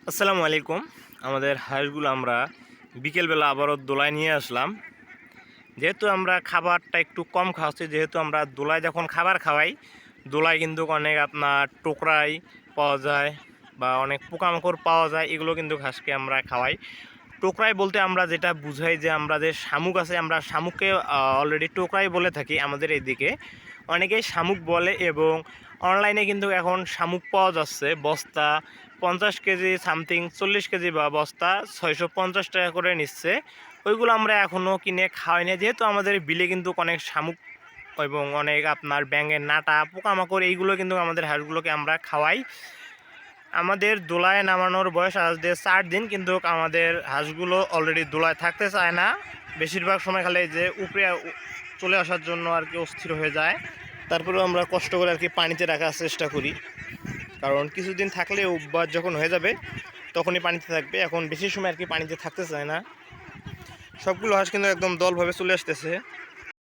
আসসালামু আলাইকুম। আমাদের হাঁসগুলো আমরা বিকেলবেলা আবারও দোলায় নিয়ে আসলাম। যেহেতু আমরা খাবারটা একটু কম খাওয়াচ্ছি, যেহেতু আমরা দোলায় যখন খাবার খাওয়াই, দোলায় কিন্তু অনেক আপনার টোকরাই পাওয়া যায় বা অনেক পোকামাকড় পাওয়া যায়, এগুলো কিন্তু হাঁসকে আমরা খাওয়াই। টোকরাই বলতে আমরা যেটা বুঝাই যে আমরা যে শামুক আছে, আমরা শামুককে অলরেডি টোকরাই বলে থাকি আমাদের এইদিকে। অনেকেই শামুক বলে এবং অনলাইনে কিন্তু এখন শামুক পাওয়া যাচ্ছে বস্তা 50 কেজি সামথিং, 40 কেজি বা বস্তা 650 টাকা করে নিচ্ছে। ওইগুলো আমরা এখনও কিনে খাওয়াই না, যেহেতু আমাদের বিলে কিন্তু অনেক শামুক এবং অনেক আপনার ব্যাঙের নাটা পোকামাকড় এইগুলো কিন্তু আমাদের হাঁসগুলোকে আমরা খাওয়াই। আমাদের দোলায় নামানোর বয়স আজ দিয়ে 4 দিন, কিন্তু আমাদের হাঁসগুলো অলরেডি দোলায় থাকতে চায় না। বেশিরভাগ সময় খালি যে উপরে চলে আসার জন্য আর কি অস্থির হয়ে যায়। তারপরেও আমরা কষ্ট করে আর কি পানিতে রাখার চেষ্টা করি, কারণ কিছুদিন থাকলে অভ্যাস যখন হয়ে যাবে তখনই পানিতে থাকবে। এখন বেশি সময় আর কি পানিতে থাকতে চায় না। সবগুলো হাঁস কিন্তু একদম দলভাবে চলে আসতেছে।